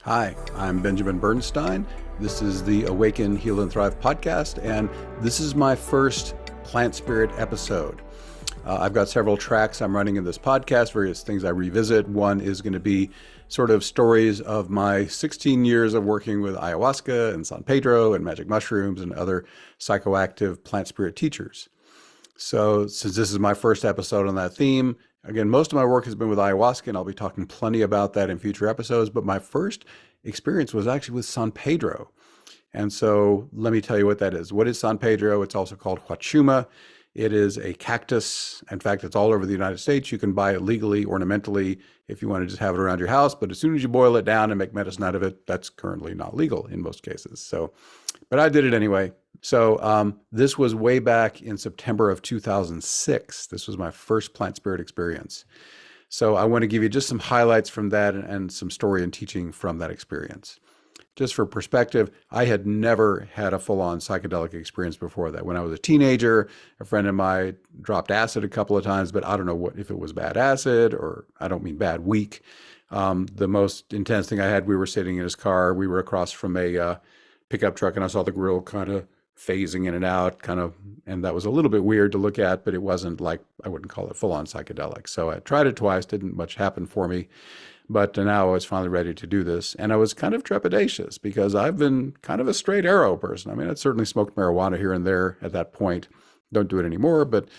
Hi, I'm Benjamin Bernstein. This is the Awaken, Heal, and Thrive podcast, and this is my first Plant Spirit episode. I've got several tracks I'm running in this podcast, various things I revisit. One is going to be sort of stories of my 16 years of working with Ayahuasca and San Pedro and magic mushrooms and other psychoactive plant spirit teachers. So since this is my first episode on that theme, again, most of my work has been with ayahuasca, and I'll be talking plenty about that in future episodes. But my first experience was actually with San Pedro. And so let me tell you what that is. What is San Pedro? It's also called huachuma. It is a cactus. In fact, it's all over the United States. You can buy it legally, ornamentally, if you want to just have it around your house. But as soon as you boil it down and make medicine out of it, that's currently not legal in most cases. So, but I did it anyway. So this was way back in September of 2006. This was my first plant spirit experience. So I want to give you just some highlights from that and some story and teaching from that experience. Just for perspective, I had never had a full-on psychedelic experience before that. When I was a teenager, a friend of mine dropped acid a couple of times, but I don't know if it was bad acid or I don't mean bad, weak. The most intense thing I had, we were sitting in his car. We were across from a pickup truck, and I saw the grill kind of phasing in and out, and that was a little bit weird to look at, but it wasn't like, I wouldn't call it full-on psychedelic. So I tried it twice, didn't much happen for me. But now I was finally ready to do this. And I was kind of trepidatious because I've been kind of a straight arrow person. I mean, I'd certainly smoked marijuana here and there at that point. Don't do it anymore, but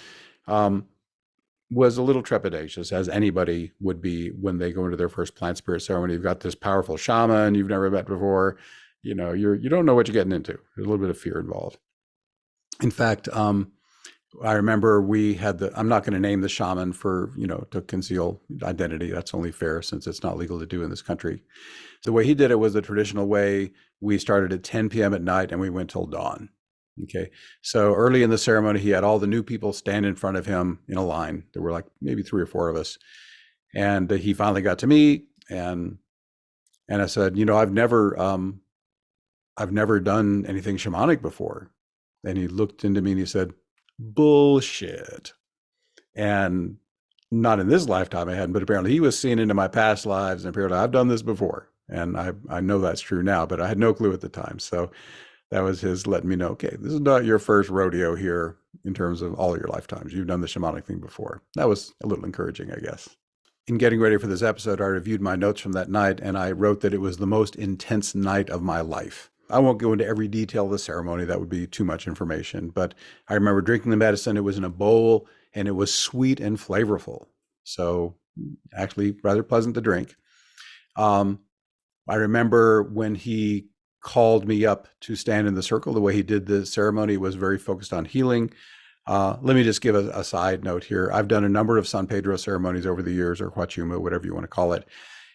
was a little trepidatious, as anybody would be when they go into their first plant spirit ceremony. You've got this powerful shaman you've never met before. You know, you don't know what you're getting into. There's a little bit of fear involved. In fact, I remember we had I'm not going to name the shaman for, to conceal identity. That's only fair since it's not legal to do in this country. The way he did it was the traditional way. We started at 10 p.m. at night and we went till dawn. Okay. So early in the ceremony, he had all the new people stand in front of him in a line. There were like maybe 3 or 4 of us. And he finally got to me and I said, I've never done anything shamanic before. And he looked into me and he said, bullshit. And not in this lifetime I hadn't, but apparently he was seeing into my past lives, and apparently I've done this before. And I know that's true now, but I had no clue at the time. So that was his letting me know, okay, this is not your first rodeo here in terms of all your lifetimes. You've done the shamanic thing before. That was a little encouraging, I guess. In getting ready for this episode, I reviewed my notes from that night, and I wrote that it was the most intense night of my life. I won't go into every detail of the ceremony. That would be too much information. But I remember drinking the medicine. It was in a bowl, and it was sweet and flavorful. So actually rather pleasant to drink. I remember when he called me up to stand in the circle, the way he did the ceremony was very focused on healing. Let me just give a side note here. I've done a number of San Pedro ceremonies over the years, or huachuma, whatever you want to call it.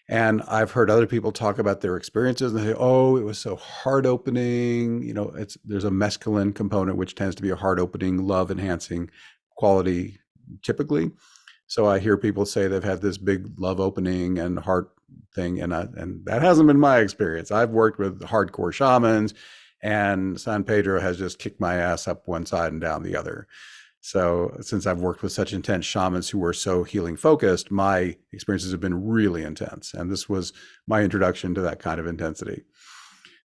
And I've heard other people talk about their experiences and they say, oh, it was so heart opening. There's a mescaline component, which tends to be a heart opening, love enhancing quality typically. So I hear people say they've had this big love opening and heart thing. And that hasn't been my experience. I've worked with hardcore shamans, and San Pedro has just kicked my ass up one side and down the other. So since I've worked with such intense shamans who were so healing focused, my experiences have been really intense. And this was my introduction to that kind of intensity.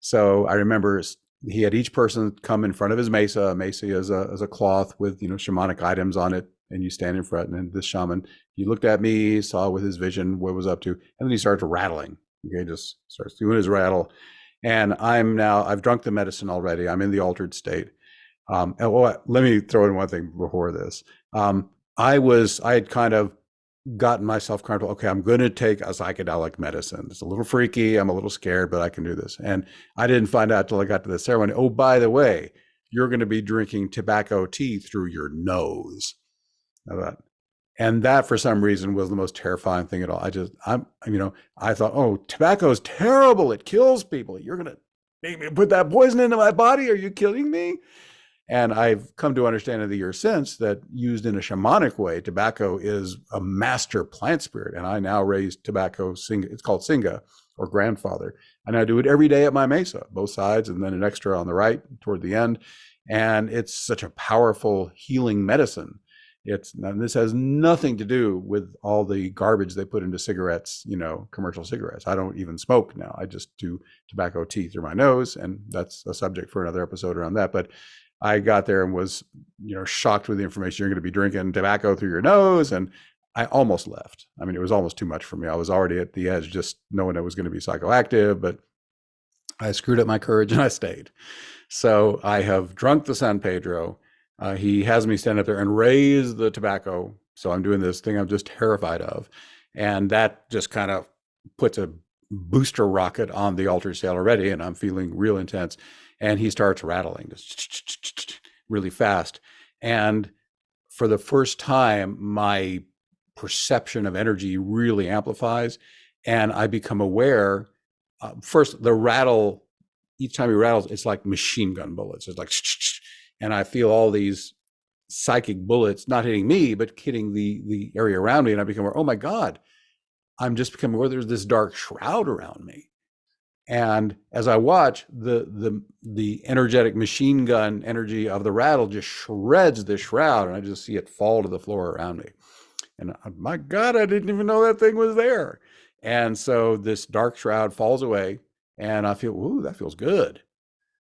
So I remember he had each person come in front of his mesa. A mesa is a cloth with, shamanic items on it. And you stand in front, and this shaman, he looked at me, saw with his vision what was up to, and then he starts rattling. Okay, just starts doing his rattle. And I've drunk the medicine already. I'm in the altered state. Let me throw in one thing before this. I had kind of gotten myself comfortable. Okay, I'm going to take a psychedelic medicine. It's a little freaky. I'm a little scared, but I can do this. And I didn't find out till I got to the ceremony. Oh, by the way, you're going to be drinking tobacco tea through your nose. And that for some reason was the most terrifying thing at all. I thought, oh, tobacco is terrible. It kills people. You're going to make me put that poison into my body. Are you killing me? And I've come to understand in the years since that used in a shamanic way, tobacco is a master plant spirit. And I now raise tobacco, it's called singa, or grandfather. And I do it every day at my mesa, both sides, and then an extra on the right toward the end. And it's such a powerful healing medicine. This has nothing to do with all the garbage they put into cigarettes, commercial cigarettes. I don't even smoke now. I just do tobacco tea through my nose, and that's a subject for another episode around that. But I got there and was, shocked with the information. You're going to be drinking tobacco through your nose, and I almost left. I mean, it was almost too much for me. I was already at the edge, just knowing it was going to be psychoactive, but I screwed up my courage and I stayed. So I have drunk the San Pedro. He has me stand up there and raise the tobacco. So I'm doing this thing I'm just terrified of. And that just kind of puts a booster rocket on the altar sail already. And I'm feeling real intense. And he starts rattling just really fast. And for the first time, my perception of energy really amplifies. And I become aware. First, the rattle, each time he rattles, it's like machine gun bullets. It's like, and I feel all these psychic bullets not hitting me, but hitting the area around me. And I become aware, oh my God, I'm just becoming aware there's this dark shroud around me. And as I watch, the energetic machine gun energy of the rattle just shreds the shroud, and I just see it fall to the floor around me. And my God, I didn't even know that thing was there. And so this dark shroud falls away, and I feel, ooh, that feels good.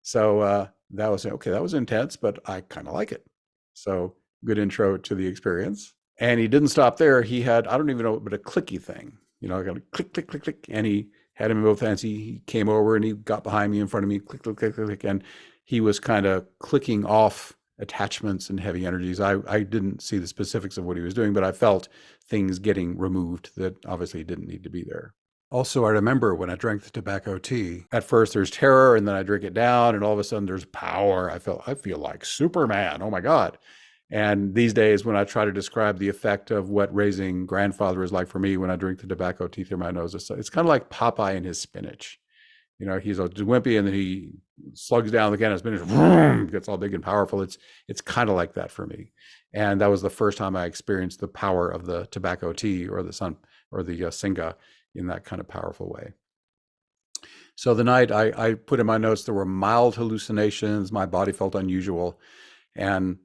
So that was okay. That was intense, but I kind of like it. So good intro to the experience. And he didn't stop there. He had, I don't even know, but a clicky thing. I got a click, click, click, click, and he had him in both hands. He came over and he got behind me, in front of me, click, click, click, click, click, and he was kind of clicking off attachments and heavy energies. I didn't see the specifics of what he was doing, but I felt things getting removed that obviously didn't need to be there. Also, I remember when I drank the tobacco tea, at first there's terror, and then I drink it down, and all of a sudden there's power. I feel like Superman. Oh my God. And these days, when I try to describe the effect of what raising grandfather is like for me when I drink the tobacco tea through my nose, it's kind of like Popeye and his spinach. He's a wimpy, and then he slugs down the can of spinach, vroom, gets all big and powerful. It's kind of like that for me. And that was the first time I experienced the power of the tobacco tea or the Singa in that kind of powerful way. So the night I put in my notes, there were mild hallucinations. My body felt unusual. And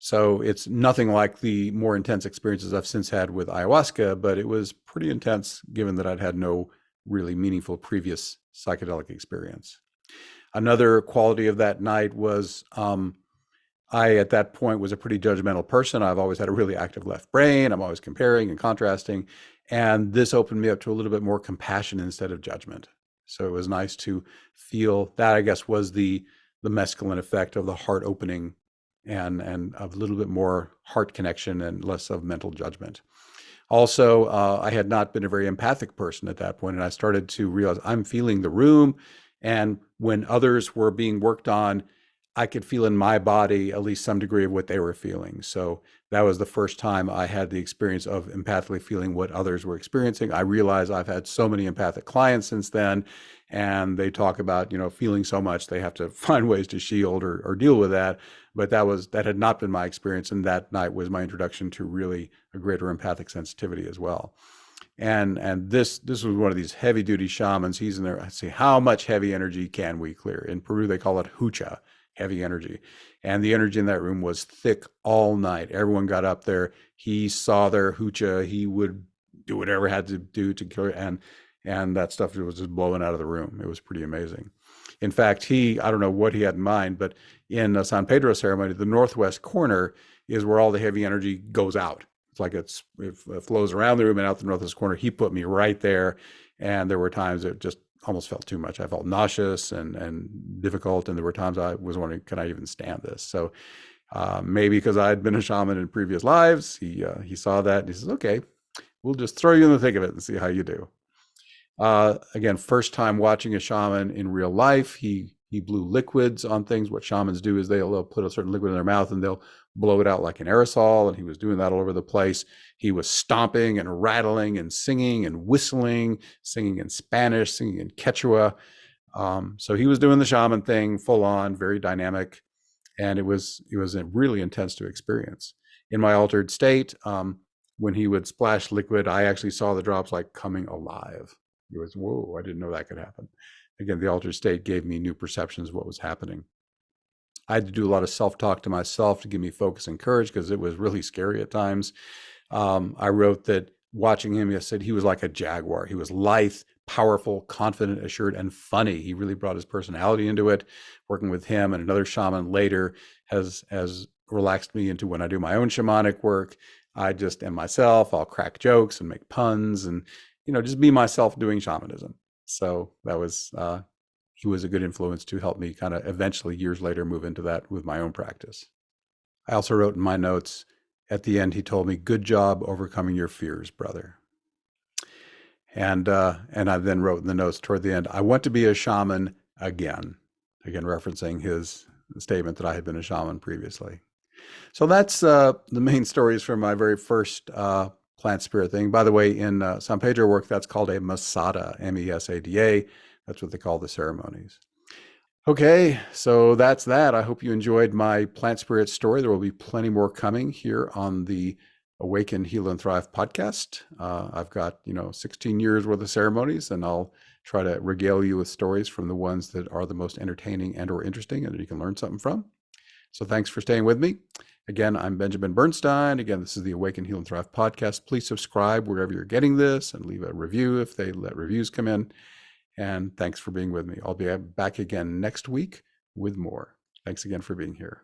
so it's nothing like the more intense experiences I've since had with ayahuasca, but it was pretty intense given that I'd had no really meaningful previous psychedelic experience. Another quality of that night was I, at that point, was a pretty judgmental person. I've always had a really active left brain. I'm always comparing and contrasting. And this opened me up to a little bit more compassion instead of judgment. So it was nice to feel that, I guess, was the mescaline effect of the heart opening and of a little bit more heart connection and less of mental judgment. Also, I had not been a very empathic person at that point, and I started to realize I'm feeling the room. And when others were being worked on, I could feel in my body at least some degree of what they were feeling. So that was the first time I had the experience of empathically feeling what others were experiencing. I realized I've had so many empathic clients since then, and they talk about, feeling so much they have to find ways to shield or deal with that. But that had not been my experience, and that night was my introduction to really a greater empathic sensitivity as well. And this was one of these heavy duty shamans. He's in there. I say, how much heavy energy can we clear? In Peru, they call it hucha, heavy energy. And the energy in that room was thick all night. Everyone got up there. He saw their hucha. He would do whatever had to do to clear, and that stuff was just blowing out of the room. It was pretty amazing. In fact, I don't know what he had in mind, but in the San Pedro ceremony, the northwest corner is where all the heavy energy goes out. It's like it flows around the room and out the northwest corner. He put me right there. And there were times it just almost felt too much. I felt nauseous and difficult. And there were times I was wondering, can I even stand this? So maybe because I had been a shaman in previous lives, he saw that and he says, okay, we'll just throw you in the thick of it and see how you do. Again, first time watching a shaman in real life. He blew liquids on things. What shamans do is they'll put a certain liquid in their mouth and they'll blow it out like an aerosol. And he was doing that all over the place. He was stomping and rattling and singing and whistling, singing in Spanish, singing in Quechua. So he was doing the shaman thing full on, very dynamic. And it was really intense to experience. In my altered state, when he would splash liquid, I actually saw the drops like coming alive. It was, whoa, I didn't know that could happen. Again, the altered state gave me new perceptions of what was happening. I had to do a lot of self-talk to myself to give me focus and courage because it was really scary at times. I wrote that watching him, I said he was like a jaguar. He was lithe, powerful, confident, assured, and funny. He really brought his personality into it. Working with him and another shaman later has relaxed me into when I do my own shamanic work. I just am myself. I'll crack jokes and make puns and, just be myself doing shamanism. So that was, he was a good influence to help me kind of eventually years later move into that with my own practice. I also wrote in my notes at the end, he told me, "Good job overcoming your fears, brother." And I then wrote in the notes toward the end, "I want to be a shaman again," referencing his statement that I had been a shaman previously. So that's the main stories from my very first plant spirit thing. By the way, in San Pedro work, that's called a Masada, M-E-S-A-D-A. That's what they call the ceremonies. Okay, so that's that. I hope you enjoyed my plant spirit story. There will be plenty more coming here on the Awaken, Heal, and Thrive podcast. I've got, 16 years worth of ceremonies, and I'll try to regale you with stories from the ones that are the most entertaining and or interesting and that you can learn something from. So thanks for staying with me. Again, I'm Benjamin Bernstein. Again, this is the Awaken, Heal, and Thrive podcast. Please subscribe wherever you're getting this and leave a review if they let reviews come in. And thanks for being with me. I'll be back again next week with more. Thanks again for being here.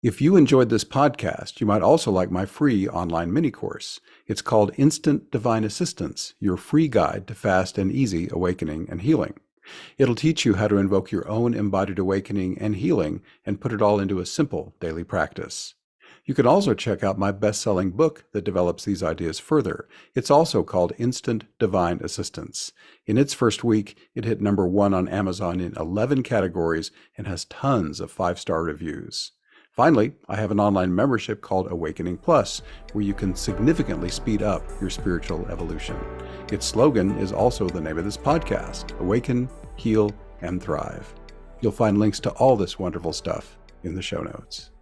If you enjoyed this podcast, you might also like my free online mini course. It's called Instant Divine Assistance, your free guide to fast and easy awakening and healing. It'll teach you how to invoke your own embodied awakening and healing and put it all into a simple daily practice. You can also check out my best-selling book that develops these ideas further. It's also called Instant Divine Assistance. In its first week, it hit #1 on Amazon in 11 categories and has tons of 5-star reviews. Finally, I have an online membership called Awakening Plus, where you can significantly speed up your spiritual evolution. Its slogan is also the name of this podcast, Awaken, Heal, and Thrive. You'll find links to all this wonderful stuff in the show notes.